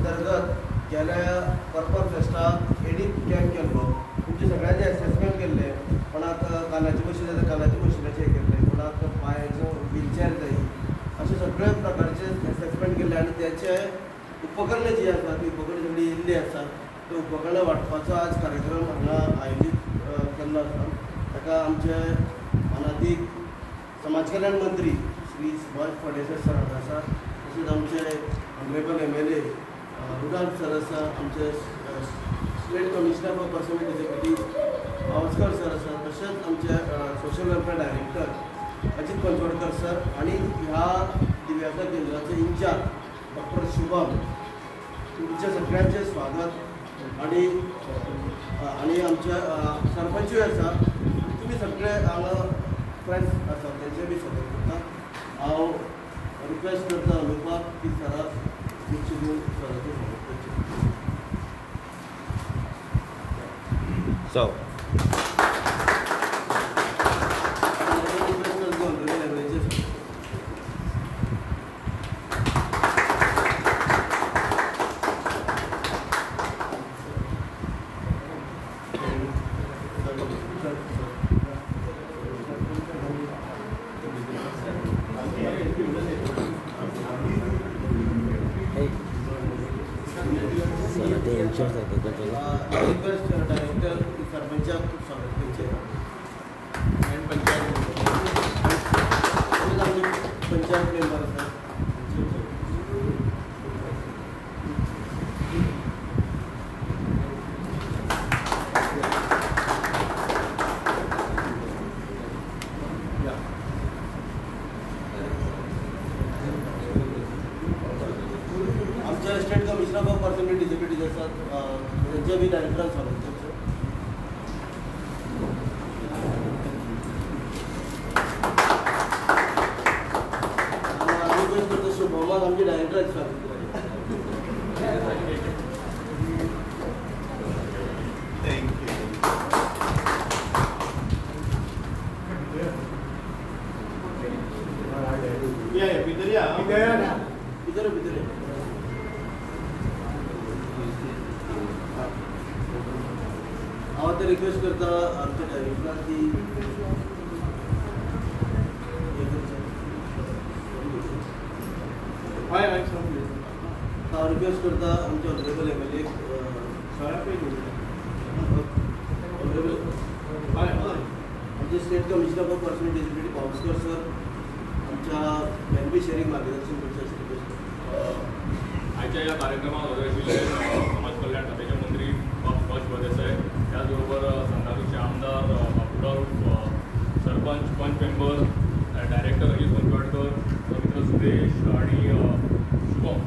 अंतर्गत गेल्या purple फेस्टाक एडीप camp केल्लो. तुमचे सगळ्यांचे असेसमेंट केल्ले. कोणाक कानाची मशीन जाता कानाची मशिनाचे हे केल्ले, कोणाक पांयाचो व्हीलचॅर जाय, अशे सगळे प्रकारचे असेसमेंट केल्ले आनी त्याचे उपकरणां जी आसा ती उपकरणां सगळीं येयल्ली आसा. ते उपकरणां वांटपाचो आज कार्यक्रम हांगा आयोजीत केल्लो आसा. ताका आमचे अनादीक समाज कल्याण मंत्री श्री सुभाष फळदेसाय सर हांगा आसा. तशेंच आमचे ऑनरेबल MLA रुडाल्फ सर आसा. आमचे state commissioner for person with disability Pawaskar sir आसा. तशेंच आमचे social welfare director Ajit Panchwadkar sir आनी ह्या दिव्यांग केंद्राचे इंचार्ज डॉक्टर शुभम. तुमचे सगळ्यांचे स्वागत आणि आमचे सरपंचूय आसा. तुम्ही सगळे हांगा फ्रेंड्स आसा तेंचे बी स्वागत करता. हांव रिक्वेस्ट करता अनुपाक की सराक खुर्ची घेवन सराचें स्वागत करचें. So. डायरेक्टर सरपंचाक स्वागत करचें. पंचायत मेंबर आसा. आमच्या state commissioner for person with disabilities आसात त्यांचे बी डायरेक्टरान स्वागत करचें. शुभमाक आमचे डायरेक्टराक स्वागत करचें. भितर हांव आतां रिक्वेस्ट करता आमच्या डायरेक्टराक की हांव रिक्वेस्ट करता आमचे ऑनरेबल MLA आमचे state commissioner for person with disability Pawaskar sir आमच्या मेलबी शेअरिंग मार्गदर्शन करचे आजच्या या कार्यक्रमात समाज कल्याण खात्याचे मंत्री सुभाष फळदेसाय, त्याचबरोबर संघाचे आमदार बापूराव, सरपंच पंच मेंबर, डायरेक्टर अजित पंचवडकर, मित्र सुरेश आणि शुभम.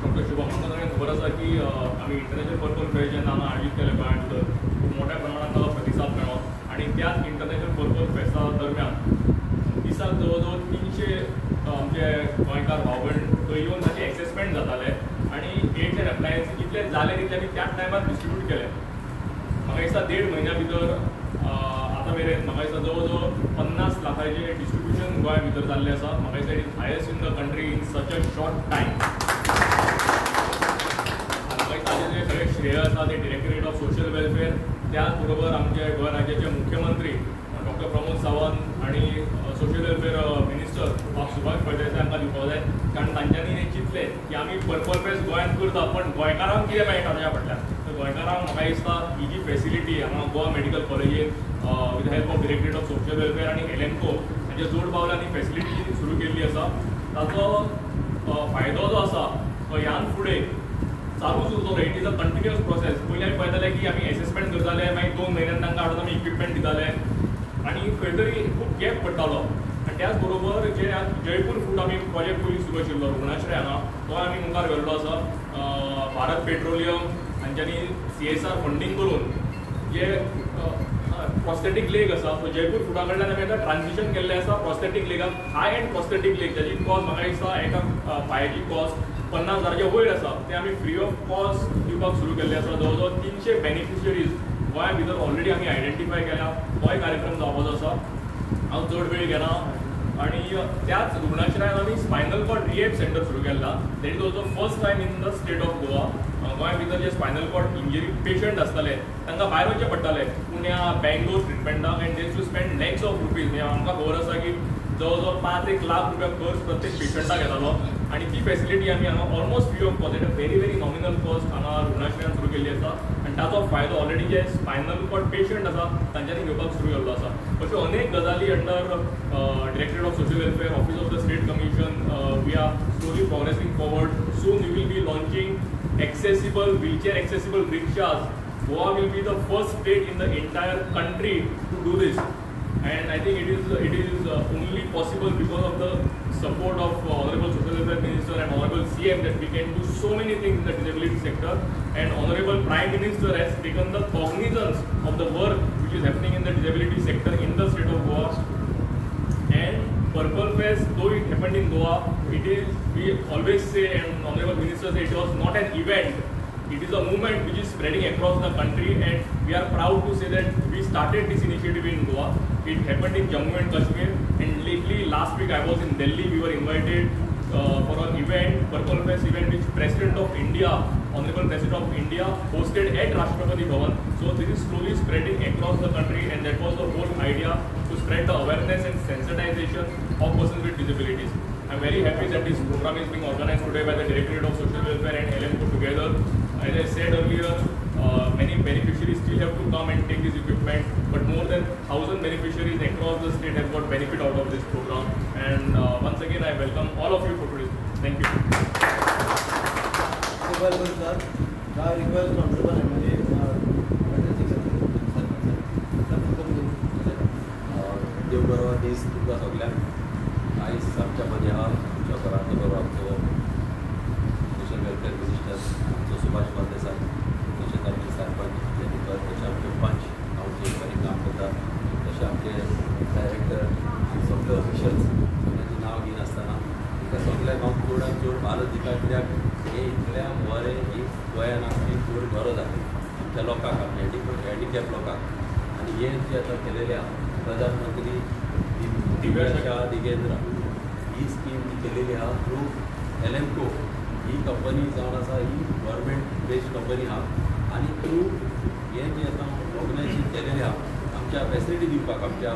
डॉक्टर शुभम आमकां सगळ्यांक खबर आसा की आमी इंटरनॅशनल पर्पल फेअर जेन्ना हांगा आयोजीत केलें गोंयांत तर खूब मोठ्या प्रमाणात ताका प्रतिसाद मेळ्ळो आनी त्याच इंटरनॅशनल पर्पल फेस्टा दरम्यान दिसाक जवळ जवळ 300 आमचे गोंयकार भाव भयण थंय येवन ताचे एसेसमेंट जाताले आनी एड्स एंड अप्लायन्स कितले जाले तितले आमी त्याच टायमार डिस्ट्रिब्यूट केले. म्हाका दिसता 1.5 म्हयन्या भितर आतां मेरेन म्हाका दिसता जवळ जवळ 50 लाखांचें डिस्ट्रिब्युशन गोंया भितर जाल्लें आसा. म्हाका दिसता it is highest in the country in such a short time. म्हाका दिसता ताजें जें सगळें श्रेय आसा तें डिरेक्टरेट ऑफ सोशल वेलफेअर, त्याच बरोबर आमचे गोंय राज्याचे मुख्यमंत्री डॉक्टर प्रमोद सावंत आणि social welfare minister Subhash Phaldesai हांकां दिवपाक जाय. कारण तांच्यांनी हें चिंतलें की आमी पर्पल फेस्ट गोंयांत करता पण गोंयकारांक कितें मेळटा ताच्या फाटल्यान. तर गोंयकारांक म्हाका दिसता ही जी फेसिलिटी हांगा गोवा मेडिकल कॉलेजीन with help of directorate of social welfare आनी एलेम्को हांच्या जोड पावलांनी फेसिलिटी जी सुरू केल्ली आसा ताचो फायदो जो आसा तो ह्यान फुडें चालूच उरतलो. It is a continuous process. पयलीं आमी पळयताले की आमी एसेसमेंट करताले, मागीर 2 म्हयन्यान तांकां हाडून आमी इक्विपमेंट दिताले आनी खंय तरी खूब गॅप पडटालो. आनी त्याच बरोबर जे जयपूर फूड आमी प्रोजेक्ट पयलीं सुरू आशिल्लो रुग्णाश्रय हांगा तो आमी मुखार व्हेल्लो आसा. भारत पेट्रोलियम हांच्यांनी CSR फंडींग करून जे प्रॉस्थेटीक लेग आसा तो जयपूर फुडा कडल्यान आमी आतां ट्रान्सिशन केल्लें आसा प्रॉस्थेटीक लेगाक. हाय एंड प्रॉस्थेटीक लेग जाची कॉस्ट म्हाका दिसता एका पांयाची कॉस्ट 50,000च्या वयर आसा ते आमी फ्री ऑफ कॉस्ट दिवपाक सुरू केल्लें आसा. जवळ जवळ 300 बेनिफिशरीज गोंया भितर ऑलरेडी आमी आयडेंटिफाय केल्या. हो एक कार्यक्रम जावपाचो आसा. हांव चड वेळ घेना. आणि त्याच रुग्णालयात आम्ही स्पायनल कॉर्ड रिहॅब सेंटर सुरू केला. That is also first time in the state of Goa. गोंया भितर जे स्पायनल कॉर्ड इंजरी पेशंट आसताले तांकां भायर वयचे पडटाले पुण्या बँगलोर ट्रिटमेंटाक and they to spend lakhs of rupees. म्हणजे आमकां खबर आसा की जवळजवळ 5-1 लाख रुपया खर्च प्रत्येक पेशंटाक येतालो आणि ती फॅसिलिटी आमी हांगा almost free of cost at a very nominal cost हांगा रुग्णालयान सुरू केल्ली आसा आनी ताचो फायदो ऑलरेडी जे स्पायनल कॉर्ड पेशंट आसा तांच्यांनी घेवपाक सुरू केल्लो आसा. अश्यो अनेक गजाली under directorate of social welfare, office of the state commission, we are slowly progressing forward. Soon we will be launching accessible wheelchair accessible rickshaws. Goa will be the first state in the entire country to do this, and I think it is only possible because of the support of Honorable Social Welfare Minister and Honorable CM that we can do so many things in the disability sector, and Honorable Prime Minister has taken the cognizance of the work which is happening in the disability sector in the state of Goa. And Purple Fest, though it happened in Goa, we always say, and Honorable Minister said, it was not an event. It is a movement which is spreading across the country, and we are proud to say that we started this initiative in Goa. It happened in Jammu and Kashmir, and lately last week I was in Delhi. We were invited for an event, Purple Fest event, which President of India, Honorable President of India, hosted at Rashtrapati Bhavan. So this is slowly spreading across the country, and that was the whole idea, to spread the awareness and sensitization of persons with disabilities. I'm very happy that this program is being organized today by the Directorate of Social Welfare and LMCO together. As I said earlier, many beneficiaries still have to come and take this equipment, but more than 1,000 beneficiaries across the state have got benefit out of this program. And once again, I welcome all of you for today's. Thank you. Welcome, sir. I request Honorable MLA. देव बरो दीस तुमकां सगल्यांक. आयज आमच्या मजा आहा आमच्या घरांतलो बरो आमचो सोशल वेलफेअर मिनिस्टर आमचो सुभाष फळदेसाय, तशेंच आमचे सरपंच जेनीकर, तशें आमचे पंच हांव जे बरें काम करता, तशें आमचे डायरेक्टर, सगळे ऑफिशल्स, सगळ्यांचें नांव घेवन आसतना ताका सगळ्यांक हांव चडांत चड भारत दिता. कित्याक हे इतल्या बरें ही गोंयान आमची चड गरज आसा आमच्या लोकांक, आमच्या हँडिकॅप लोकांक. आनी हे जे आतां केलेलें आहा प्रधानमंत्री दिव्यांशा दिगेंद्र, ही स्कीम केलेली आहा थ्रू LMCO. ही कंपनी जावन आसा, ही गव्हर्मेंट बेस्ड कंपनी आहा, आनी थ्रू हे जे आतां ऑर्गनायजेशन केलेलें आहा आमच्या फॅसिलिटी दिवपाक आमच्या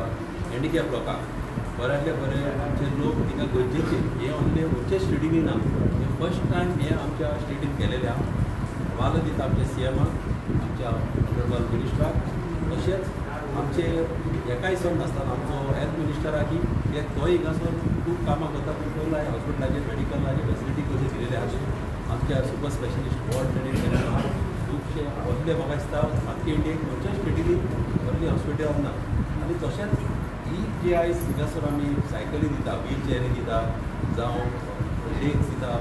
हँडिकॅप लोकांक बऱ्यांतले बरे आमचे लोक तिका गरजेचे. हे ऑनली खंयचे स्टेटीनी ना, हे फर्स्ट टायम हे आमच्या स्टेटीन केलेले आहा. वाल दिता आमच्या CMाक, आमच्या ऑनरेबल मिनिस्टराक, तशेंच आमचे एकाय सण नासतना आमचो हेल्थ मिनिस्टराकी हे तोय हिंगासर खूब कामां करता. पूण पयलो हॉस्पिटलाचे मेडिकलाचे फॅसिलिटी कशी दिलेले आहा. आमच्या सुपर स्पेशलिस्ट वॉर्ड ट्रेनींग केलेले आहा. खुबशे असले म्हाका दिसता आख्खे इंडियेक खंयच्याच स्टेटीनी व्हडली हॉस्पिटल ना. आनी तशेंच ही जी आयज हिंगासर आमी सायकली दिता, व्हीलचॅरी दिता, जावं लेग्स दिता,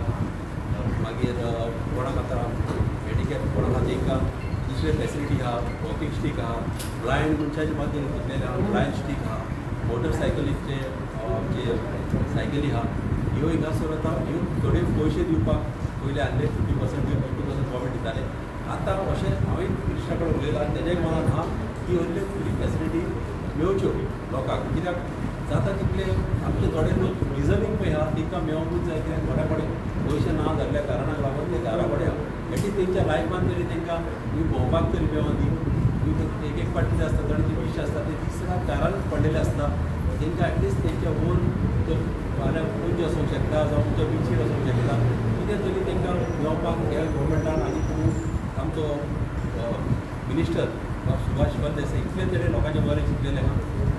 मागीर कोणाक आतां हँडिकॅप कोणाक आहा तांकां दुसरे फॅसिलिटी आहा, वॉकिंग स्टीक आहा, ब्लायंड मनशाचे खातीर घेतलेले आहा ब्लायंड स्टीक आहा, मोटरसायकलीचे जे सायकली आहा, ह्यो हिंगासर आतां ह्यो थोडे पयशे दिवपाक पयले आसले 50% बी 50% गव्हर्मेंट दिताले. आतां अशें हांवें मिनिस्टरा कडेन उलयलां आनी तेज्याय मनान आहा की असल्यो फ्री फॅसिलिटी मेळच्यो लोकांक. कित्याक जाता तितले आमचे थोडे लोक डिजर्वींग पळय आहा तांकां मेळोंकूच जाय. कित्याक थोड्या कडेन पयशे ना जाल्ल्या कारणाक लागून ते घरा कडेन आहा. एटलीस्ट तेंच्या लायफान तरी तांकां भोंवपाक तरी मेळोन दी. एक पाटी जे आसता थोडे बीच आसता ते दिसना घरान पडलेले आसता. तांकां एटलीस्ट तेंच्या ओन फाल्यां पणजे वचूंक शकता जावं तुमच्या बिचीर वचूंक शकता. कितें तरी तांकां मेळोवपाक ह्या गव्हर्मेंटान आनी तूं आमचो मिनिस्टर सुभाष फळदेसाय इतले तरेन लोकांचे बरें चिंतलेलें आहा.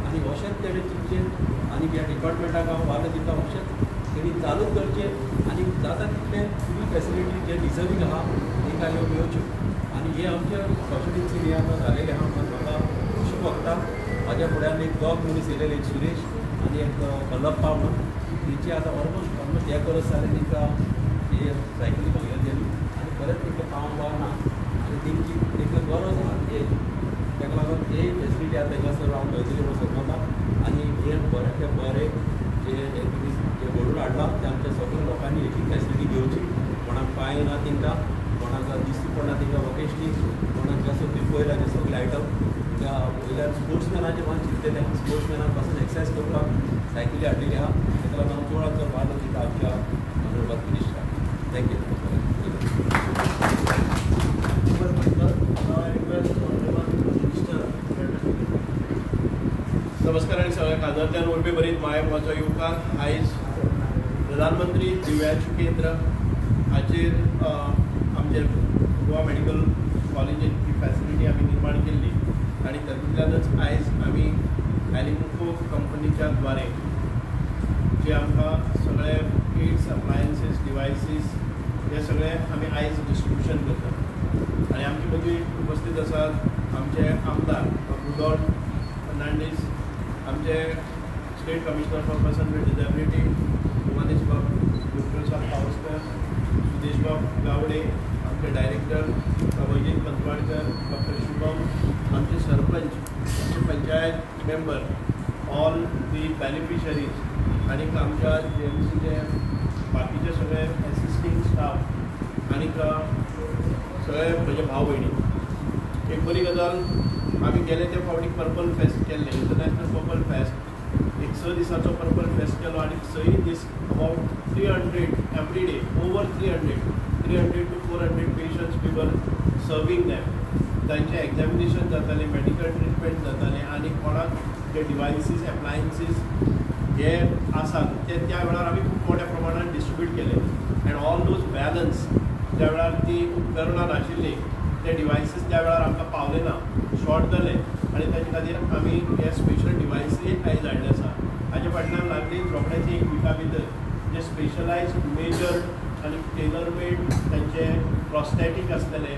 आनी अशेंच तरेन चिंतचें आनी ह्या डिपार्टमेंटाक हांव वालो दिता अशेंच तेणी चालूच करचें आनी जाता तितले फ्री फॅसिलिटी जे डिजर्वींग आहा तांकां ह्यो मेळच्यो. आनी हे आमच्या कॉन्स्टिट्युन्सीन हे आतां जालेलें आहा. म्हाका खुशी भोगता. म्हाज्या फुड्यान एक दोग मनीस येयलेले, एक सुरेश आनी एक कल्लप्पा म्हणून. तेंची आतां ऑलमोस्ट हे करत जालें तांकां हे सायकली भोंवया दिली आनी परत तांकां पावोंक पावना आनी तांकां गरज आहा हे. ताका लागून हे फॅसिलिटी आतां हिंगासर हांव मेळटली म्हणून सोदता. आनी हे बऱ्यांतले बरें जे मनीस जे घडून हाडला ते आमच्या सगळ्या लोकांनी एक फॅसिलिटी घेवची. कोणाक पांय ना तांकां, कोणाक कोणाक दिसती पडना तिका वोकेशनी कोणाक कसो ती पयला ते सगळे आयटम त्या वयल्यान स्पोर्ट्समॅनाचे मान चिंतलेले स्पोर्ट्समॅनाक पासून एक्सरसायज करपाक सायकली हाडलेली आहा ताका लागून आमच्या वेळाचो वाद दिता आमच्या ऑनरेबल मिनिस्टर थँक्यू. नमस्कार आणि सगळ्या कानांतल्यान उर्बे बरीत माय म्हजो युवकांक आयज प्रधानमंत्री दिव्यांश केंद्र हाचेर आमचे गोवा मेडिकल कॉलेजीन ही फॅसिलिटी आमी निर्माण केल्ली आणि तातूंतल्यानच आयज आमी एलिमुको कंपनीच्या द्वारे जे आमकां सगळे किट्स अप्लायन्सीस डिवायसीस हे सगळे आमी आयज डिस्ट्रिब्युशन करतात आणि आमचे मदीं उपस्थित आसात आमचे आमदार उदोड फर्नांडीस, आमचे state commissioner for person with disability Umadesh बाब डॉक्टर पावसकर, सुदेश बाब गावडे, आमचे डायरेक्टर अभिजीत पंतवाडकर, डॉक्टर शुभम, आमचे सरपंच, आमचे panchayat member, all the beneficiaries आणि आमच्या जीएमसीचे बाकीचे सगळे असिस्टिंग स्टाफ आणि सगळे म्हजे भाव भयणी. एक बरी गजाल आमी गेले ते फावटी पर्पल फेस्ट केल्ले, इंटरनॅशनल पर्पल फेस्ट, एक 6 दिसाचो पर्पल फेस्ट केलो आणि 6 दीस about 300 every day, over 300 to 400 patients we were serving them. तांचे एक्झामिनेशन जाताले, मेडिकल ट्रिटमेंट जाताले आणि कोणाक जे डिवायसीस एप्लायन्सीस हे आसात ते त्या वेळार आमी खूब मोठ्या प्रमाणात डिस्ट्रिब्यूट केले अँड ऑल दोज बॅलन्स ज्या वेळार ती उपकरणां नाशिल्ली ते डिवायसीस त्या वेळार आमकां पावले ना, शॉर्ट जाले आणि ताचे खातीर आमी हे स्पेशल डिवायसी आयज हाडले आसा. हाचे फाटल्यान लागली रोखडेच एक विका भितर जे स्पेशलायज्ड मेजर्ड आणि टेलर मेड तांचे प्रॉस्थेटीक आसतले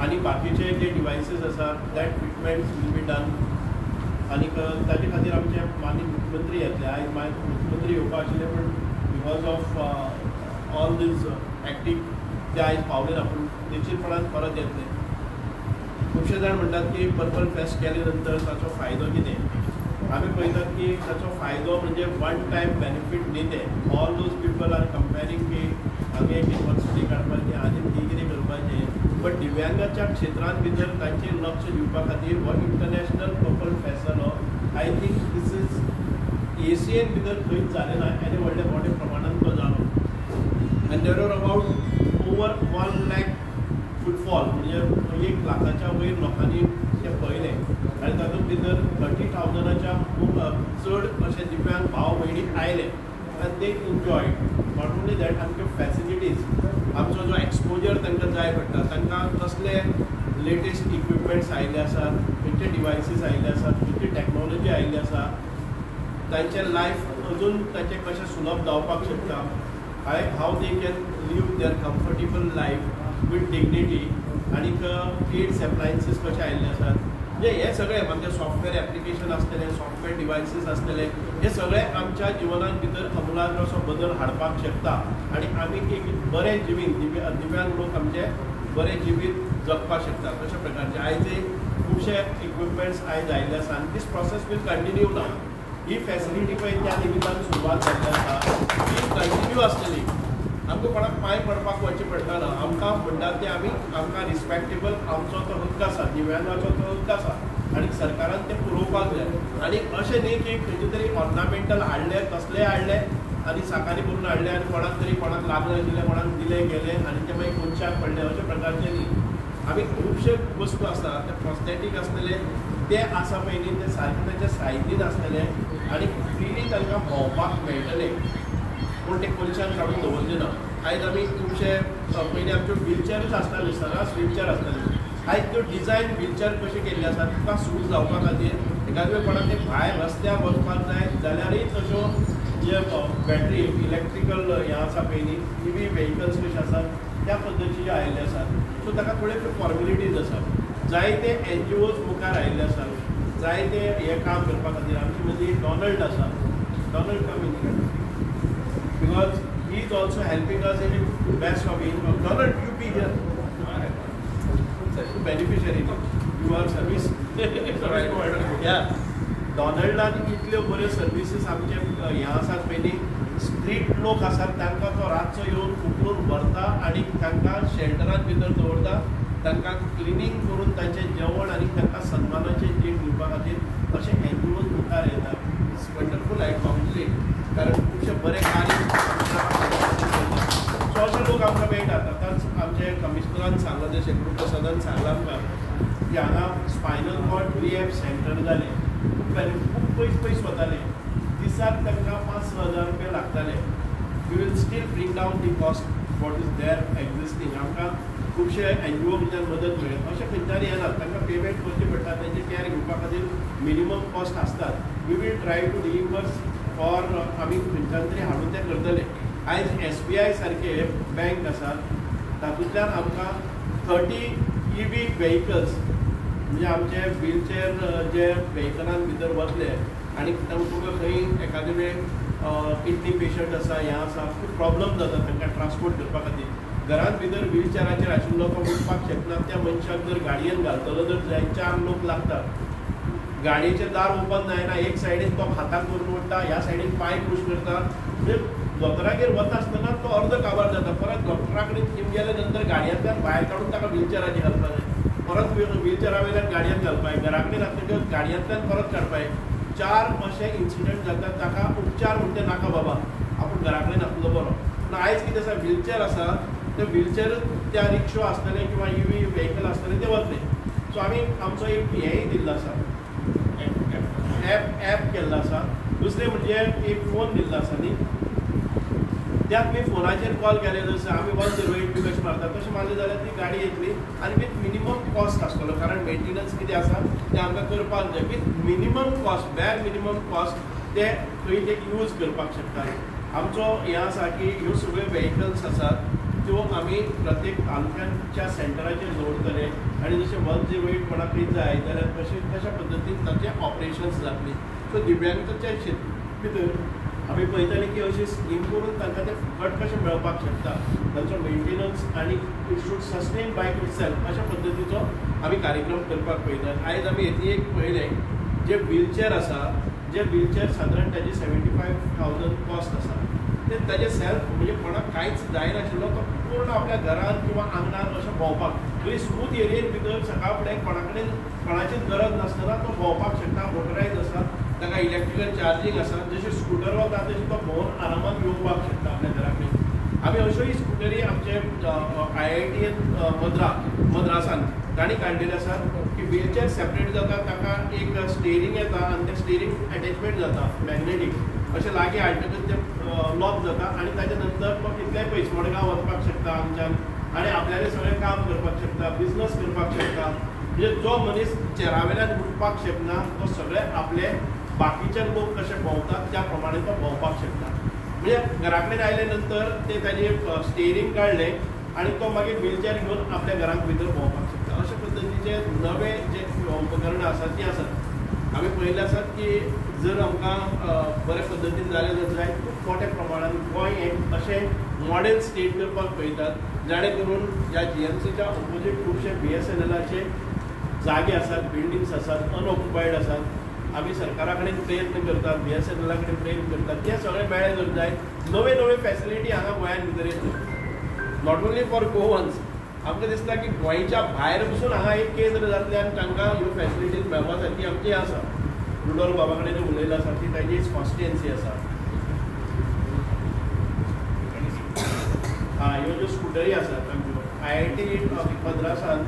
आणि बाकीचे जे डिवायसीस आसा that treatment will be done. आनी ताचे खातीर आमचे माननीय मुख्यमंत्री येतले. आयज मुख्यमंत्री येवपा आशिल्ले पूण because of all these active ते आयज पावले ना, पूण निश्चितपणान परत येतले. खुबशे जाण म्हणटात की पर्पल फेस्ट केले नंतर ताचो फायदो कितें. आमी पळयतात की ताचो फायदो म्हणजे वन टायम बेनिफीट न्ही ते. ऑल दोज पीपल आर कंपेरींग की हांवें एक युनिवर्सिटी काडपाची आनी ती कितें करपाचें, बट दिव्यांगाच्या क्षेत्रांत भितर तांचेर लक्ष दिवपा खातीर हो इंटरनॅशनल पर्पल फेस्ट जालो. I think this is Asian भितर खंयच जालें ना, आनी व्हडल्या मोठ्या प्रमाणांत तो जालो. आनी there are about over 1 lakh footfall, म्हणजे 1 लाखाच्या वयर लोकांनी ते पळयले आनी तातूंत भितर 30,000च्या खूब चड अशे दिव्यांग भाव भयणी आयले आनी ते एन्जॉय. नॉट ओन्ली दॅट आमच्यो फॅसिलिटीज, आमचो जो एक्सपोजर तांकां जाय पडटा, तांकां कसले लेटेस्ट इक्विपमेंट्स आयिल्ले आसात, खंयचे डिवायसीस आयिल्ले आसात, खंयची टॅक्नॉलॉजी आयिल्ली आसा, तांचें लायफ अजून ताचें कशें सुलभ जावपाक शकता, how they can live their comfortable life with dignity. आनीक किड्स एप्लायन्सीस कशे आयिल्ले आसात, म्हणजे हे सगळे आमचे सॉफ्टवेअर एप्लिकेशन आसतले, सॉफ्टवेअर डिवायसीस आसतले, हे सगळे आमच्या जिवनान भितर अमूलाग्र असो बदल हाडपाक शकता आणि आमी एक बरें जिवीत दिव्यांग लोक आमचे बरें जिवीत जगपाक शकतात. अशा प्रकारचे आयज खुबशे इक्विपमेंट्स आयज आयिल्ले आसा आनी दीस प्रोसेस वील कंटिन्यू ना. ही फॅसिलिटी पळय त्या निमित्तान सुरवात जाल्ली आसा ती कंटिन्यू आसतली. आमकां कोणाक पांय पडपाक वचचें पडटना. आमकां म्हणटात ते आमकां रिस्पेक्टेबल आमचो तो हक्क आसा, दिव्यांगाचो तो हक्क आसा आनी सरकारान तें पुरोवपाक जाय. आनी अशें न्ही की खंयचे तरी ऑर्नामेंटल हाडले, कसलेय हाडले आनी साकारी करून हाडले आनी कोणाक लागले आशिल्ले कोणाक दिले गेले आनी ते मागीर कोनशाक पडले, अशें प्रकारचे न्ही. आमी खुबशे वस्तू आसा ते प्रॉस्थेटीक आसतले ते आसा पयलीं ते सारके ताचे सायजीन आसतले आनी फ्रिली तांकां भोंवपाक मेळटले, पूण ते कोनशाक काडून दवरले ना. आयज आमी खुबशे पयलीं आमच्यो व्हीलचॅरूच आसताल्यो, सदांच व्हीलचॅर आसताल्यो. आयज त्यो डिजायन व्हीलचॅर कशे केल्ले आसात तुका सूट जावपा खातीर एखाद्या कोणाक ते भायर रस्त्यार वचपाक जाय जाल्यारय तश्यो जे बॅटरी इलेक्ट्रिकल हें आसा पयलीं EV व्हेहिकल्स कशे आसात त्या पद्दतीचे आयिल्ले आसात. सो ताका थोड्यो फॉर्मेलिटीज आसात. जायते NGOs मुखार आयिल्ले आसात, जायते हें काम करपा खातीर. आमचे मदीं डॉनल्ड आसा, Donald communicate because he is also helping us in the best of it. Donald, you be here. Beneficiary, you are service. Yeah. डॉनल्डान इतल्यो बऱ्यो सर्विसीस आमचे हे आसात पयलीं स्ट्रीट लोक आसात तांकां तो रातचो येवन उखलून व्हरता आनी तांकां शेल्टरांत भितर दवरता, तांकां क्लिनींग करून तांचें जेवण आनी तांकां सन्मानाचें जीण दिवपा खातीर अशें एनजीओज मुखार येता. It's wonderful. आय कॉंग्रेच्युलेट, कारण खुबशे बरें कार्य सो अशे लोक आमकां मेळटात. आतांच आमचे कमिशनरान सांगलां जशें गुरुप्रसादान सांगलां आमकां की हांगा स्पायनल कॉर्ड रिहॅब सेंटर जालें. खूब पयस वताले, दिसाक तांकां 5,000 रुपया लागताले. We will still bring down the cost what is there existing. आमकां खुबशे एनजीओ कडल्यान मदत मेळ्ळी. अशें खंयच्यानी येनात, तांकां पेमेंट करची पडटा, तेंचे कॅर घेवपा खातीर मिनिमम कॉस्ट आसतात. We will try to reimburse or आमी खंयच्यान तरी हाडून तें करतले. आयज SBI सारके बँक आसा, तातूंतल्यान आमकां 30 EV व्हेकल्स म्हणजे आमचे व्हीलचेअर जे व्हेकलान भितर वतले आनी तुमकां खंय एखादे वेळ किडनी पेशंट आसा, हें आसा, खूब प्रॉब्लम जाता तांकां ट्रान्सपोर्ट करपा खातीर. घरांत भितर व्हीलचेअराचेर आशिल्लो तो उठपाक शकना, त्या मनशाक जर गाडयेन घालतलो जर जाय 4 लोक लागतात. गाडयेचें दार ओपन जायना, एक सायडीन तो हाताक करून उठता, ह्या सायडीन पांय पुश करता. म्हणजे दोतोरागेर वता आसतना तो अर्द काबार जाता. परत डॉक्टरा कडेन घेवन गेले नंतर गाडयांतल्यान भायर काडून ताका व्हीलचेअराचेर घालपा जाय, परत व्हीलचेअरा वयल्यान गाडयांत घालपाक जाय, घरा कडेन आसतकीर गाडयांतल्यान परत काडपाक जाय. 4 अशे इन्सिडंट जातात. ताका उपचार म्हणटे नाका बाबा, आपूण घरा कडेन आसलो बरो. पूण आयज कितें आसा, व्हीलचेअर आसा, ते व्हीलचेअर त्या रिक्षो आसतले किंवा EV व्हेकल आसतले ते वतले. सो आमी आमचो एक हेंय दिल्लो आसा, ॲप केल्लो आसा. दुसरें म्हणजे एक फोन दिल्लो आसा न्ही, त्यात मी फोनाचेर कॉल केले जसं आमी 108 बी कशें मारता तशें मारलें जाल्यार ती गाडी येतली आनी विथ मिनिमम कॉस्ट आसतलो. कारण मेंटेनन्स कितें आसा तें आमकां करपाक जाय. With minimum cost, bare minimum cost ते थंय ते यूज करपाक शकता. आमचो हें आसा की ह्यो सगळ्यो व्हेकल्स आसात त्यो आमी प्रत्येक तालुक्यांच्या सेंटराचेर दवरतले आनी जशें 108 कोणाकय जाय जाल्यार तशा पद्दतीन ताचें ऑपरेशन्स जातली. सो दिव्यांगाच्या भितर आमी पळयताली की अशी स्कीम करून तांकां तें फुकट कशें मेळपाक शकता, तांचो मेंटेनन्स आनी it should sustain by itself अशा पद्दतीचो आमी कार्यक्रम करपाक पळयतात. आयज आमी हेती एक पळयलें जे व्हीलचेअर आसा, जे व्हीलचेअर सादारण ताजी 75,000 कॉस्ट आसा, ते ताजे सेल्फ म्हणजे कोणाक कांयच जायनाशिल्लो तो पूर्ण आपल्या घरांत किंवा आंगणांत अशें भोंवपाक थंय स्मूथ एरियेन भितर सकाळ फुडें कोणा कडेन कोणाचीच गरज नासतना तो भोंवपाक शकता. मोटरायज आसा, ताका इलेक्ट्रिकल चार्जींग आसा, जशें स्कुटर वता तशें तो भोंवन आरामात येवपाक शकता आपल्या घरा कडेन. आमी अश्योय स्कुटरी आमचे IIT मद्रासान तांणी काडिल्ले आसात की व्हीलचेअर सेपरेट जाता, ताका एक स्टेरींग येता आनी तें स्टेरींग एटॅचमेंट जाता मॅग्नेटीक, अशें लागीं हाडटकच तें लॉक जाता आनी ताच्या नंतर तो कितलेय पयस मडगांव वचपाक शकता हांगच्यान आनी आपल्यालें सगळें काम करपाक शकता, बिजनस करपाक शकता. म्हणजे जो मनीस चेरा वयल्यान उठपाक शकना तो सगळे आपले बाकीचे लोक कशे भोंवतात त्या प्रमाणे तो भोंवपाक शकता. म्हणजे घरा कडेन आयले नंतर ते ताजे स्टेरींग काडलें आनी तो मागीर व्हीलचेअर घेवन आपल्या घरांत भितर भोंवपाक शकता. अशे पद्दतीचे नवे जे उपकरणां आसात तीं आसात. आमी पळयलें आसात की जर आमकां बरे पद्दतीन जालें जाल्यार खूब मोठ्या प्रमाणान गोंय एक अशें मॉडेल स्टेट करपाक पळयतात, जाणे करून ह्या GMCच्या ऑपोजीट खुबशे BSNLचे जागे आसात, बिल्डिंग्स आसात, अनऑक्युपायड आसात. आमी सरकारा कडेन प्रयत्न करतात, BSNL कडेन प्रयत्न करतात, ते सगळें मेळ्ळें जर जाय. नवे नवे फॅसिलिटी हांगा गोंयांत भितर येतल्यो, नॉट ओन्ली फॉर गोवन्स. आमकां दिसता की गोंयच्या भायर पसून हांगा एक केंद्र जातलें आनी तांकां ह्यो फॅसिलिटीज मेळपा सारकी आमची आसा. रुडोल बाबा कडेन उलयला आसा ती ताजी कॉन्स्टिट्युएन्सी आसा. ह्यो ज्यो स्कुटरी आसात आमच्यो IIT मद्रासान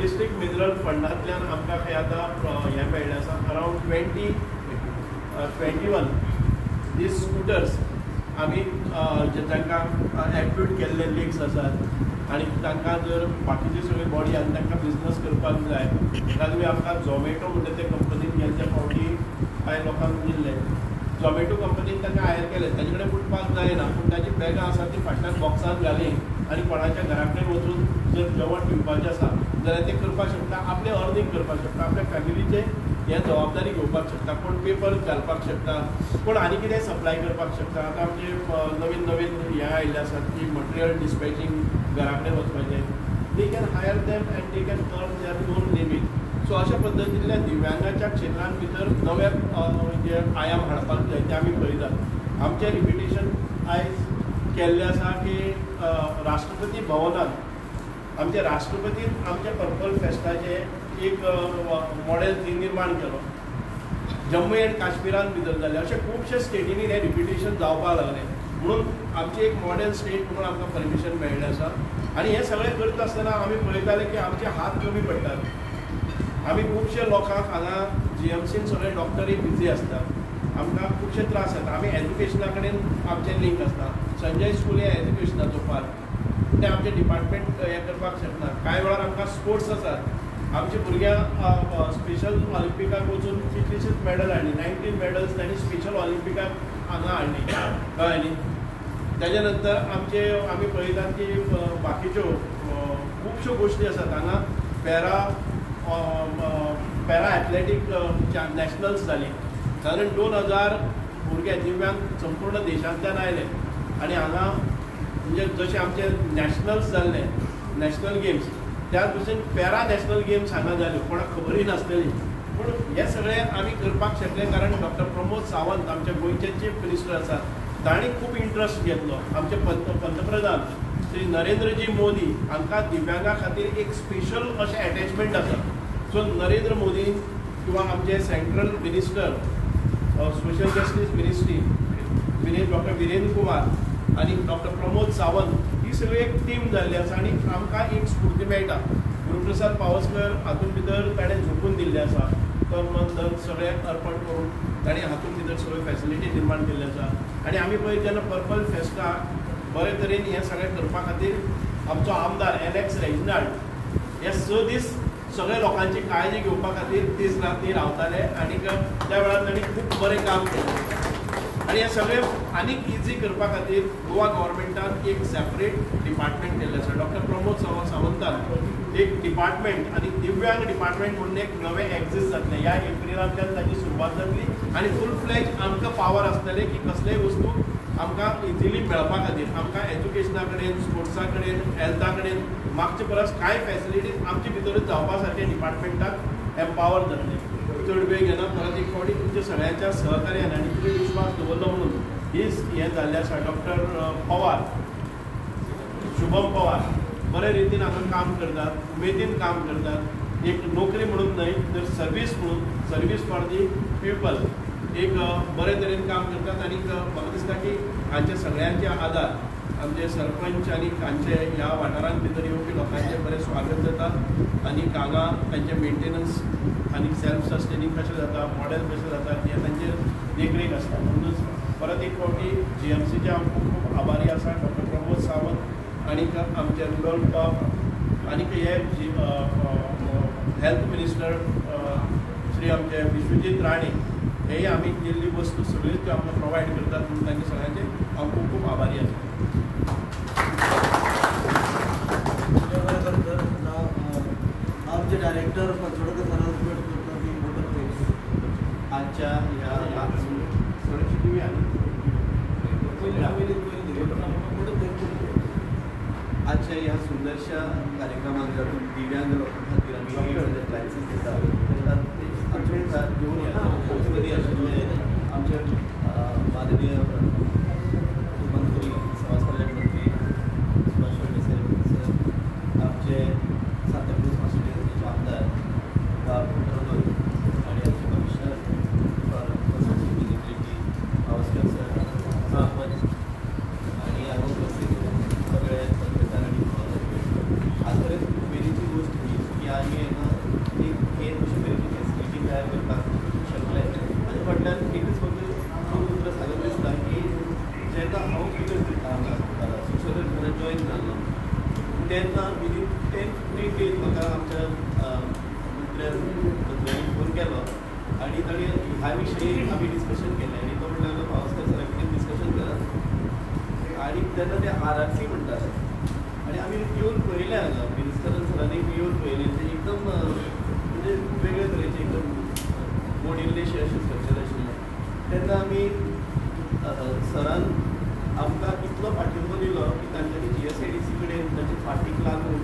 डिस्ट्रिक्ट मिनरल फंडांतल्यान आमकां खंय आतां हें मेळ्ळें आसा अरावंड 21 दीस स्कुटर्स आमी जे तांकां एक्विप्ड केल्ले लेग्स आसात आनी तांकां जर बाकीची सगळी बॉडी आनी तांकां बिजनस करपाक जाय ताका आमकां झोमॅटो म्हणटा ते कंपनीन गेल्ल्या फावटी कांय लोकांक दिल्ले. झोमॅटो कंपनीन तांकां हायर केलें, ताजे कडेन उठपाक जायना पूण ताजी बॅगां आसा ती फाटल्यान बॉक्सांत घाली आनी कोणाच्या घरा कडेन वचून जर जेवण दिवपाचें आसा जाल्यार ते करपाक शकता, आपलें अर्निंग करपाक शकता, आपल्या फॅमिलीचे हे जबाबदारी घेवपाक शकता, कोण पेपर घालपाक शकता, कोण आनी कितेंय सप्लाय करपाक शकता. आतां आमचे नवीन नवीन हे आयिल्ले आसात की मटेरियल डिस्पॅचींग घरा कडेन वचपाचें, they can hire them and they can earn their own living. So अशा पद्दतींतल्या दिव्यांगाच्या क्षेत्रांत भितर नवे जे आयाम हाडपाक जाय ते आमी पळयतात. आमचें रिपिटेशन आयज केल्लें आसा की राष्ट्रपती भवनात आमचे राष्ट्रपतीन आमच्या पर्पल फेस्टाचे एक मॉडेल थंय निर्माण केलो. जम्मू एंड काश्मीरान भितर जाल्लें अशें खुबशे स्टेटींनी हें रिपिटेशन जावपाक लागलें. म्हणून आमची एक मॉडर्न स्टेट म्हणून आमकां परमिशन मेळ्ळें आसा. आनी हें सगळें करता आसतना आमी पळयताले की आमचे हात कमी पडटात. आमी खुबशे लोकांक हांगा GMCन सगळे डॉक्टरूय बिजी आसतात. आमकां खुबशे त्रास जाता. आमी एज्युकेशना कडेन आमचें लिंक आसता. संजय स्कूल हे एज्युकेशनाचो पार्ट ते आमचे डिपार्टमेंट हें करपाक शकना. कांय वेळार आमकां स्पोर्ट्स आसात. आमचे भुरग्यांक स्पेशल ऑलिंपिकाक वचून कितलीशीच मेडल हाडली. 19 मेडल्स तांणी स्पेशल ऑलिंपिकाक हांगा हाडली कळ्ळें न्ही. तेज्या नंतर आमी पळयतात की बाकीच्यो खुबश्यो गोश्टी आसात. हांगा पॅरा एथलेटीक नॅशनल्स जाली. सादारण 2000 भुरगे दिव्यांग संपूर्ण देशांतल्यान आयले. आनी हांगा म्हणजे जशे आमचे नॅशनल्स जाल्ले नॅशनल गेम्स त्याच भशेन पॅरा नॅशनल गेम्स हांगा जाल्यो. कोणाक खबरूय नासलेली. पूण हे सगळें आमी करपाक शकले कारण डॉक्टर प्रमोद सावंत आमचे गोंयचे चीफ मिनिस्टर आसात. तांणी खूब इंट्रस्ट घेतलो. आमचे पंतप्रधान श्री नरेंद्रजी मोदी हांकां दिव्यांगा खातीर एक स्पेशल अशें एटॅचमेंट आसा. सो नरेंद्र मोदी किंवा आमचे central minister social justice ministry doctor Virendra Kumar आनी डॉक्टर प्रमोद सावंत ही सगळी एक टीम जाल्ली आसा. आनी आमकां एक स्फूर्ती मेळटा. गुरुप्रसाद पावसकर हातूंत भितर ताणें झोकून दिल्लें आसा. तन मन धन सगळें अर्पण करून ताणें हातूंत भितर सगळ्यो फॅसिलिटी निर्माण केल्ल्यो आसा. आनी आमी पळय जेन्ना पर्पल फेस्टाक बरे तरेन हें सगळें करपा खातीर आमचो आमदार एलेक्स रेजिनाल्ड हे 6 दीस सगळे लोकांची काळजी घेवपा खातीर दीस राती रावताले. आनी त्या वेळार तांणी खूब बरें काम केलें. आनी हें सगळें आनीक इजी करपा खातीर गोवा गव्हर्मेंटान एक सेपरेट डिपार्टमेंट केल्लें आसा. डॉक्टर प्रमोद सावंतान एक डिपार्टमेंट आनी दिव्यांग डिपार्टमेंट म्हणून एक नवें एक्झिस्ट जातलें. ह्या एप्रिलांतल्यान ताची सुरवात जातली. आनी फूल फ्लॅज आमकां पावर आसतले की कसलेय वस्तू आमकां इजिली मेळपा खातीर आमकां एज्युकेशना कडेन स्पोर्ट्सा कडेन हेल्था कडेन मागचे परस कांय फॅसिलिटीज आमचे भितरूच जावपा सारके डिपार्टमेंटाक एम्पावर जातले. चड वेळ घेना परत एक फावटी तुमच्या सगळ्यांच्या सहकार्यान आनी तुमी विश्वास दवरलो म्हणून हें जाल्लें आसा. डॉक्टर पवार शुभम पवार बरे रितीन हांगा काम करतात. उमेदीन काम करतात. एक नोकरी म्हणून न्हय तर सर्वीस म्हणून सर्वीस फॉर दी पीपल एक बरे तरेन काम करतात. आनी म्हाका दिसता की हांचे सगळ्यांचे आदार आमचे सरपंच आनी हांचे ह्या वाठारांत भितर येवपी लोकांचें बरें स्वागत जाता. आनी हांगा तांचें मेंटेनन्स आनी सेल्फ सस्टेनींग कशें जाता मॉडेल कशें जाता हें तांचेर देखरेख आसता. म्हणूनच परत एक फावटी GMCचे हांव खूब खूब आभारी आसा. डॉक्टर प्रमोद सावंत आनीक आमचे रुरल टॉप आनीक हे हेल्थ मिनिस्टर श्री आमचे विश्वजीत राणे हेय आमी दिल्ली वस्तू सगळ्योच त्यो आमकां प्रोवायड करतात. म्हणून तांचे सगळ्यांचे हांव खूब खूब आभारी आसा. आमचे डायरेक्टर पचोडकर सरांच भेट करता की मोटर पेज आजच्या ह्या थोडीशी टीव्ही आली आजच्या ह्या सुंदरशा कार्यक्रमात जातून दिव्यांग लोकां खातीर आमी क्लासीस दितात. आमचे घेवन येता आशिल्ले आमचे माननीय मंत्री समाज कल्याण मंत्री सुभाष फळदेसाय सर आमचे सांताक्रूज कॉन्स्टिट्युएन्सीचे आमदार बाबू आणि आमचे commissioner for visibility Pawaskar sir sarpanch आणि हांगा उपस्थित सगळे पत्रकार आणि आज पर्यंत उमेदीची गोष्ट ही की आमी हांगा एक अशे तरेची फॅसिलिटी तयार करपाक शकले. आनी फाटल्यान एकच फक्त तुमकां सांगप दिसता की जेन्ना हांव भितर सोशल वेलफेरान जॉयन जाल्लो तेन्ना विदीन 10 days म्हाका आमच्या मंत्र्यांनी फोन केलो आनी ताणें ह्या विशयी आमी डिस्कशन केलें. आनी तो म्हणटालो पावसकर सरा कडेन डिस्कशन करात. आनी तेन्ना ते RRC म्हणटाले आनी आमी येवन पळयलें हांगा मिनिस्टर सरांनी येवन पळयलें तें एकदम म्हणजे वेगळे तरेचें एकदम मोडिल्लेशें अशें स्ट्रक्चर आशिल्लें. तेन्ना आमी सरान आमकां इतलो पाठिंबो दिलो की तांच्यांनी GSIDC कडेन ताचे फाटीक लागून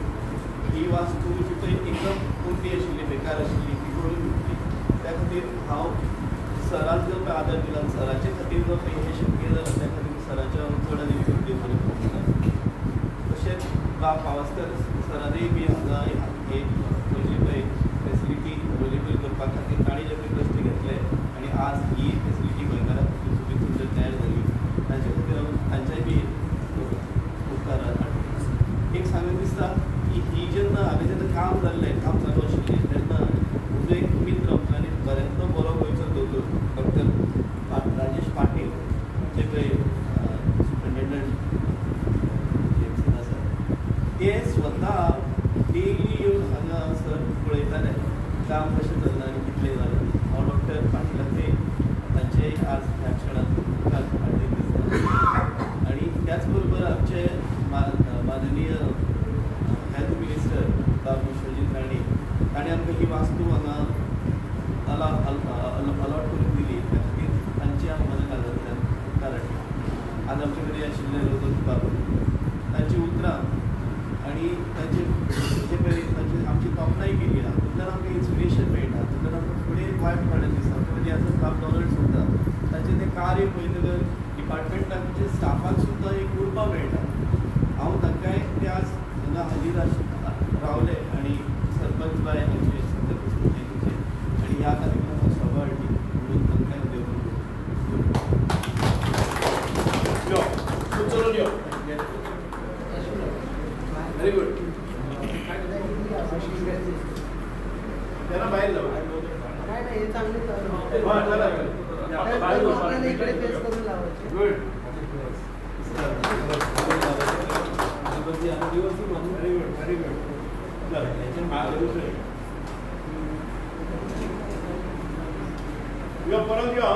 ही वास्तू जी पळय एकदम उंटी आशिल्ली बेकार आशिल्ली ती करून दिवची. त्या खातीर हांव सराक जो पळय आदर दिला सराचे खातीर जो पळय हें शक्य जालां त्या खातीर सराचे हांव चड आनी चड देव तुका पावसकर सरानूय बी हांगा एक म्हणजे पळय फेसिलिटी अवेलेबल करपा खातीर ताणी जे पळय कश्ट घेतले आनी आज ही फेसिलिटी गोंयकारांक सुबीत सुंदर तयार जाली ताचे खातीर तांचेय बी उपकार एक सांगूंक दिसता की ही जेन्ना हांवें जेन्ना काम जाल्लें काम चालू आशिल्लें तेन्ना म्हजो एक मित्र आनी बऱ्यांतलो बरो गोंयचो दोतोर डॉक्टर राजेश पाटील जे पळय सुपरिटेंडंट आसा ते स्वता डेली येवन हांगा सर पळयताले काम कशें चल्लां आनी कितलें जालें हांव डॉक्टर पाटीलाचे तांचेय आज ह्या क्षणांत हार्दिक दिसता आनी त्याच बरोबर आमचे माननीय हेल्थ मिनिस्टर डॉ. विश्वजीत राणे ताणें आमकां ही वास्तू हांगा अलॉट करून दिली त्या खातीर तांचे हांव म्हज्या काळजांतल्यान उपकार हाडटा आज आमचे कडेन आशिल्ले रजत बाबू तांची उतरां आनी तांचे जे पळय तांची आमची तोखणाय केली हातूंतल्यान आमकां इन्स्पिरेशन मेळटा हातूंतल्यान आमकां फुडें वायट थोडे दिसता मदीं आतां स्टाफ डॉलर सुद्दां तांचें तें कार्य पळयतकर डिपार्टमेंटाचे स्टाफाक सुद्दां एक उर्बा मेळटा हांव तांकांय ते आज हांगा हाजीर रावले आनी सरपंच बाय हांचे सत्य आनी ह्या कार्यक्रमाक सभा हाडली म्हणून तांकांय देवून यो चलून यो व्हेरी गुड त्यांना बाहेर जाऊ इकडे फेस करून लावायचे गुड व्हेरी गुड यो परत यो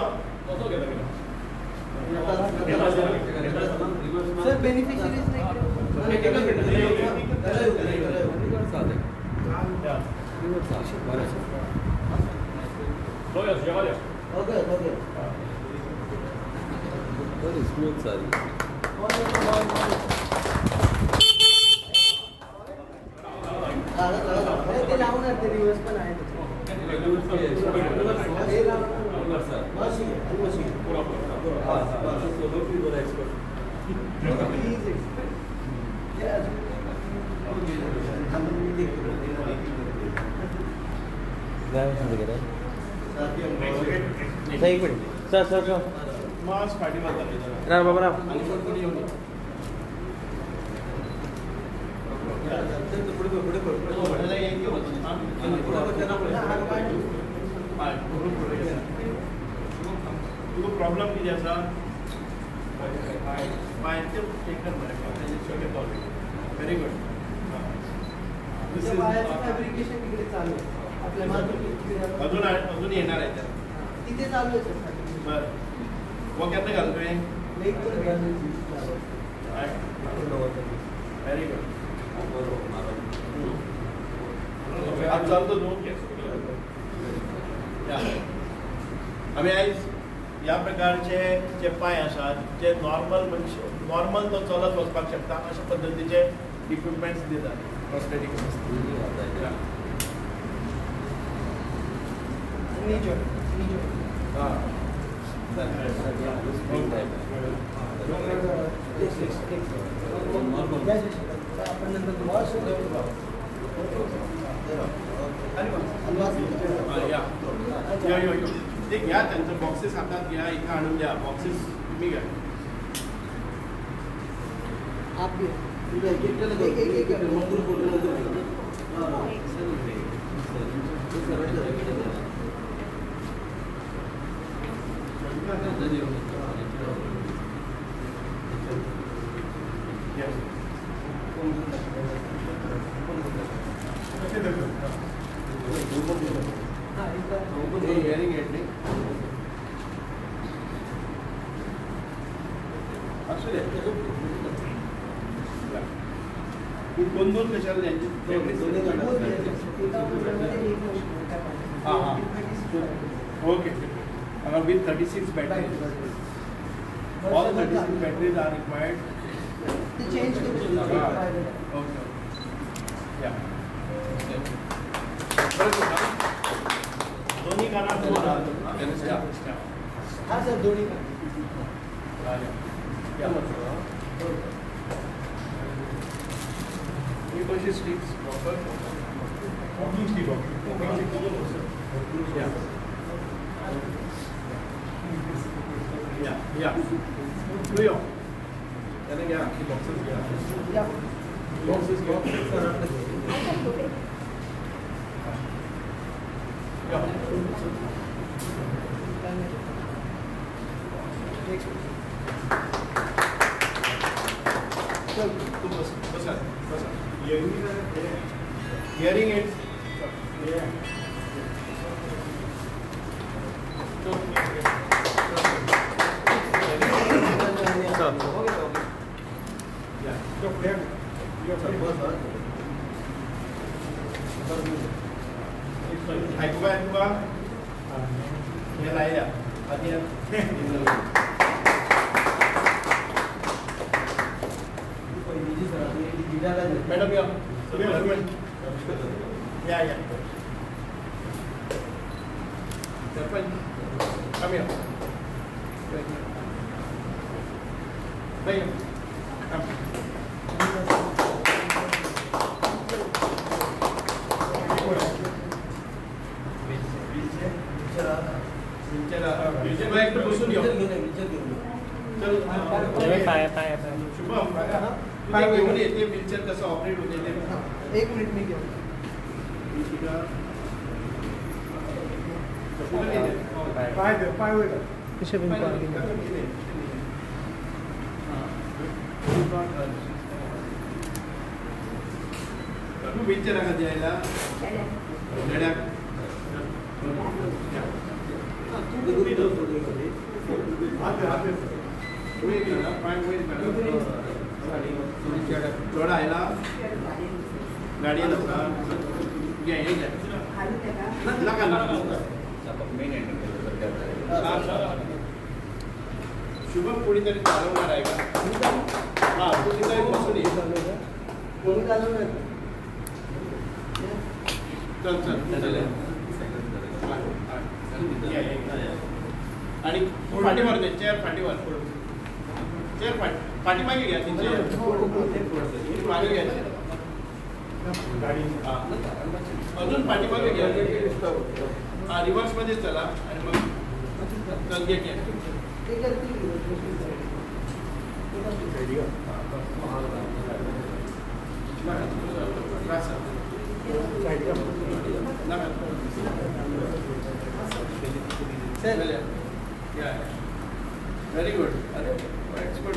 सर बेनिफिशियरीज नाही okay okay very smooth sir. ते लावणार ते रिवर्स पण आहे एक मिनिट सर सर सर मास पाठीमाग राम बाबा राम तुका प्रॉब्लेम कितें आसा पांयाचें टेकन व्हेरी गुड फॅब्रिकेशन तिकडे चालू आहे आपल्या मार्केट अजून येणार आहे त्याला तिथे चालू आहे सर बरं वो केन्ना घालतोय व्हेरी गुड आज चलतो न्हू आमी आयज ह्या प्रकारचे जे पांय आसात जे नॉर्मल तो चलत वचपाक शकता अशा पद्दतीचे इक्विपमेंट्स दितात प्रॉस्थेटिक ते घ्या त्यांचे बॉक्सेस हातात घ्या इथं आणून द्या बॉक्सेस तुम्ही घ्या हिअरिंग एड नाही असू दे दोन कशाला द्यायचे okay with 36 batteries all 36 batteries are required to change the okay yeah दोन्ही कानात हा सर दोन्ही कशी स्टिक्स प्रॉपर वॉकिंग स्टिक या तू यो त्याने घ्या बॉक्सेस घ्या बॉक्सेस घ्या Hearing it. Hãy cố gắng nghe lại ạ. Madam, yeah. Yeah. Serpent, come here. Bye. Come. एक बसून येऊ पाय शुभम काय घेऊन येते व्हीलचेअर कसं ऑपरेट होते ते 1 मिनिट मी घेऊ पाय वर कशा तू व्हीलचेअर का द्यायला लड्या थोडा आहे ना गाडी शुभम कोणीतरी चालवणार आहे का हा तू तिथे बसून ये कोणी चालवणार चल आणि पाठीमार दे चेअर पाठीमार चेअर पाठीमागे घ्या ती चेअर मागे घ्या अजून पाठीमागे घ्या रिव्हर्स मध्ये चला आणि मग चल घ्या व्हेरी गुड अरे एक्सपर्ट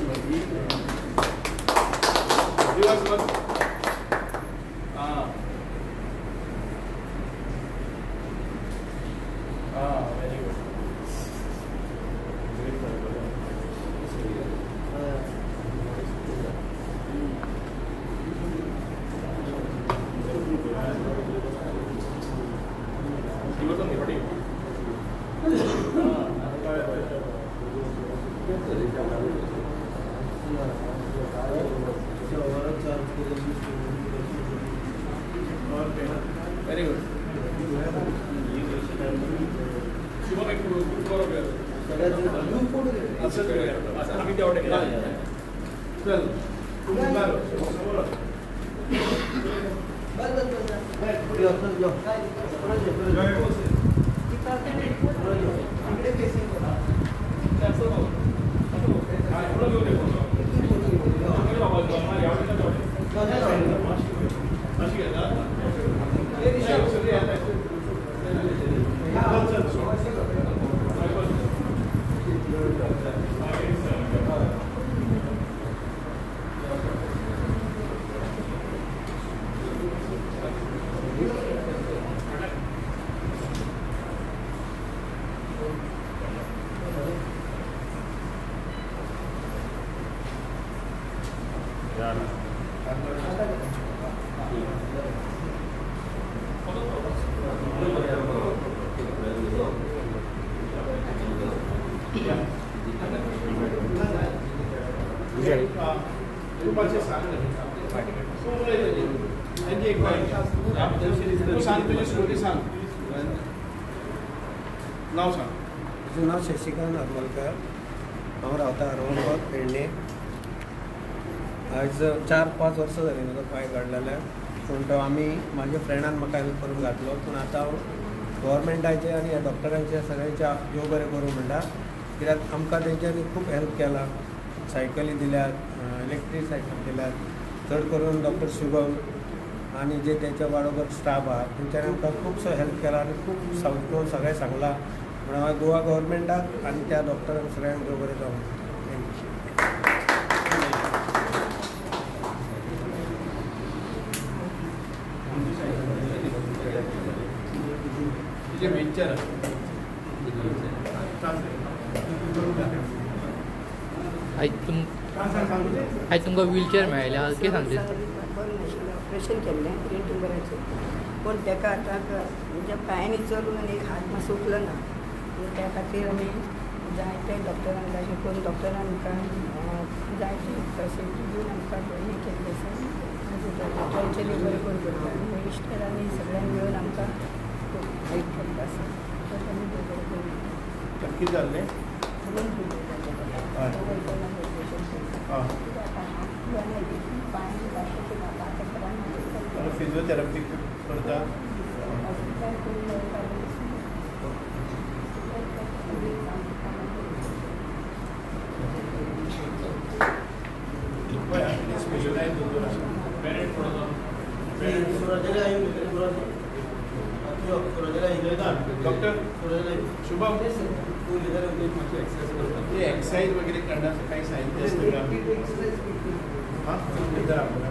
रिवर्स मत very good very good Shubham एक बरोबर असं आम्ही तेवढे चल नाव सांग. तुझं नाव शशिकांत हरमलकर, हांव रावता हरमलबाग पेडणे. आज 4-5 वर्सां जालीं म्हाका पांय काडलेले पूण तो आमी म्हाज्या फ्रेंडान म्हाका हेल्प करून घातलो पूण आतां गव्हर्मेंटाचे आनी ह्या डॉक्टरांचे सगळ्यांच्या देव बरें करूं म्हणटा कित्याक आमकां तेंच्यांनी खूब हेल्प केला सायकली दिल्यात इलेक्ट्रीक सायकल दिल्यात चड करून डॉक्टर शुभम आनी जे तेच्या बरोबर स्टाफ आहा तेंच्यांनी आमकां खुबसो हेल्प केला आनी खूब समजून सगळें सांगलां म्हणून हांव गोवा गव्हर्मेंटाक आनी त्या डॉक्टरांक सगळ्यांक देव बरें जावं थँक्यू. आयज तुमकां व्हीलचेअर मेळ्ळें कितें सांगता ऑपरेशन केल्लें ब्रेन ट्युमराचें पूण ताका आतां म्हणजे पांयांनी चलून आनी एक हात मातसो उखलो ना त्या खातीर आमी जायते डॉक्टरांक अशें करून डॉक्टरान आमकां जायते फेसिलिटी दिवन आमकां हें केल्लें आसा डॉक्टरांचे देव बरें करून करता आनी इश्टरांनी सगळ्यांनी मेळून आमकां खूब हेल्प केल्लो आसा तर आमी देव बरें करून कितें जाल्लें फिजिओथेरपी करता स्पेशलायज डॉक्टर शुभम एक्सरसाइज वगैरे करण्याचं काही साहित्य असतं का हां इधर आपल्याला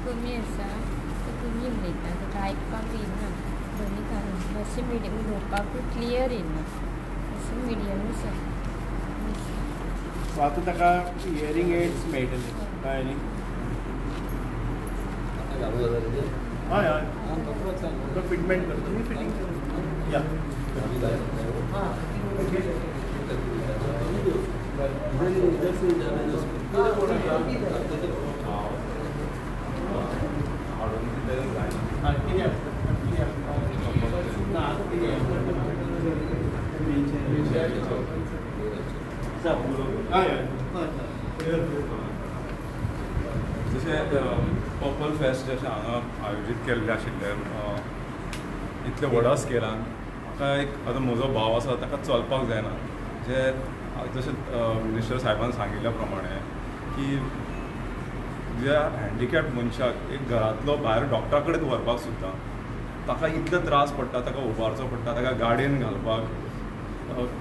कमी आसा कमी उलयता ताका आयकपाक येना दोनी कारण मातशें मिडियम उलोवपाकूय क्लियर येना मातशें मिडियम आसा आतां ताका हियरींग एड्स मेळटले कळ्ळें न्ही हय हय तो फिटमेंट करता तुमी फिटींग या जशें पर्पल फेस्ट जशें हांगा आयोजीत केल्लें आशिल्लें इतल्या व्हडा स्केलान म्हाका एक आतां म्हजो भाव आसा ताका चलपाक जायना जशें मिनिस्टर साहेबान सांगिल्ल्या प्रमाणे की ज्या हँडिकॅप मनशाक एक घरांतलो भायर डॉक्टरा कडेन व्हरपाक सुद्दां ताका इतले त्रास पडटा ताका उबारचो पडटा ताका गाडयेन घालपाक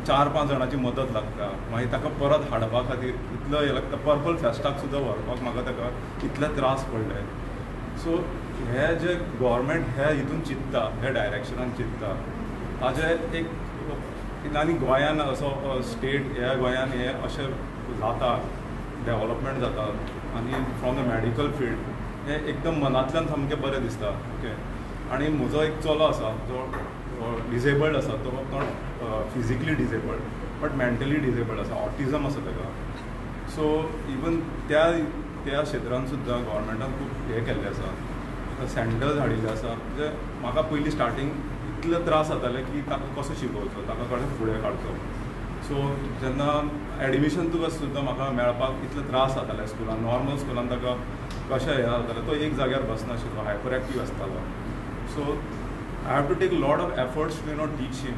4-5 जाणांची मदत लागता मागीर ताका परत हाडपा खातीर इतलो हें लागता पर्पल फेस्टाक सुद्दां व्हरपाक म्हाका ताका इतले त्रास पडले सो हे जे गव्हर्मेंट हे हितून चिंतता हे डायरेक्शनान चिंतता ताजे एक आनी गोंयान असो स्टेट ह्या गोंयान हे अशें जाता डेवलपमेंट जाता आनी फ्रॉम द मॅडिकल फिल्ड हे एकदम मनांतल्यान सामकें बरें दिसता ओके आनी म्हजो एक चलो आसा जो डिसेबल्ड आसा तो not physically disabled but mentally disabled आसा ऑटिजम आसा ताका सो इवन त्या क्षेत्रान सुद्दां गव्हर्मेंटान खूब हें केल्लें आसा सेंटर्स हाडिल्ले आसा म्हणजे म्हाका पयलीं स्टार्टींग इतले त्रास जाताले की ताका कसो शिकोवचो ताका कशें फुडें काडचो सो जेन्ना एडमिशन तुका सुद्दां म्हाका मेळपाक इतले त्रास जाताले स्कुलान नॉर्मल स्कुलान ताका कशें हें जातालें तो एक जाग्यार बसनाशिल्लो हायपर एक्टीव आसतालो so I have to take lot of efforts to teach him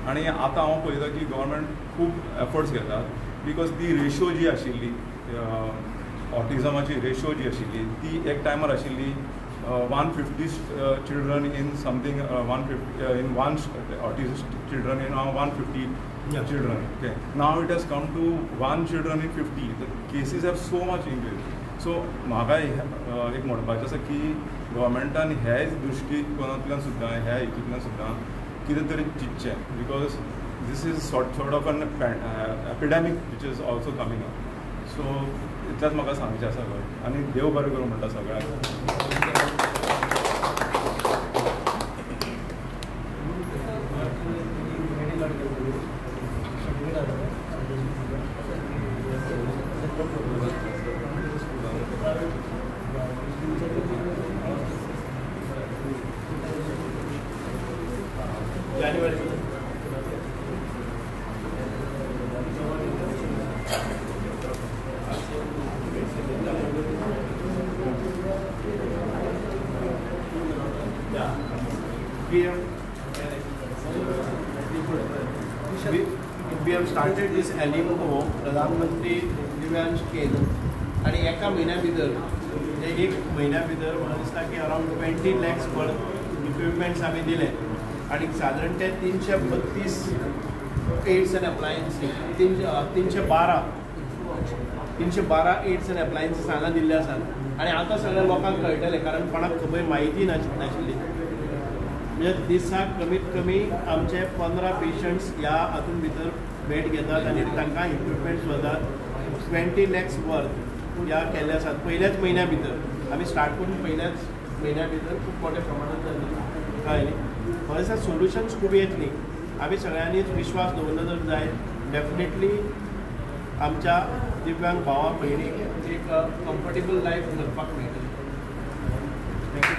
आनी आतां हांव पळयता की गव्हर्मेंट खूब एफर्ट्स घेतात बिकॉज ती रेशो जी आशिल्ली ऑटिजमाची रेशो जी आशिल्ली ती एक टायमार आशिल्ली 150 children in something 150 in one autistic children in 150 children okay now it has come to 1 children in 50 the cases have so much increased so म्हाका एक म्हणपाचें आसा की गव्हर्मेंटान ह्याच दृश्टीकोनांतल्यान सुद्दां ह्या हितूंतल्यान सुद्दां कितें तरी चिंतचें because this is sort of an epidemic which is also coming up so इतलेंच म्हाका सांगचें आसा पळय आनी देव बरें करूं म्हणटा सगळ्यांक we have started this Alimco प्रधानमंत्री दिव्यांश केंद्र आणि एका म्हयन्या भितर एक म्हयन्या भितर म्हाका दिसता की अरावंड 20 lakhs वर्थ इक्विपमेंट्स आमी दिले आणि साधारण ते 332 aids and appliances 312 aids and appliances हांगा दिल्ले आसात आणि आतां सगळ्या लोकांक कळटलें कारण कोणाक खबर म्हायती नाशिल्ली म्हणजे दिसाक कमीत कमी आमचे 15 पेशंट्स ह्या हातून भितर भेट घेतात आणि तांकां इक्विपमेंट्स वतात 20 lakhs वर्थ ह्या केल्ले आसात पयल्याच म्हयन्या भितर आमी स्टार्ट करून पयल्याच म्हयन्या भितर खूब मोठ्या प्रमाणात जाली कळ्ळें म्हाका दिसता सोल्युशन्स खूब येतलीं आमी सगळ्यांनीच विश्वास दवरलो जर जाय डेफिनेटली आमच्या दिव्यांग भावा भयणीक एक कम्फर्टेबल लायफ जगपाक मेळटली थँक्यू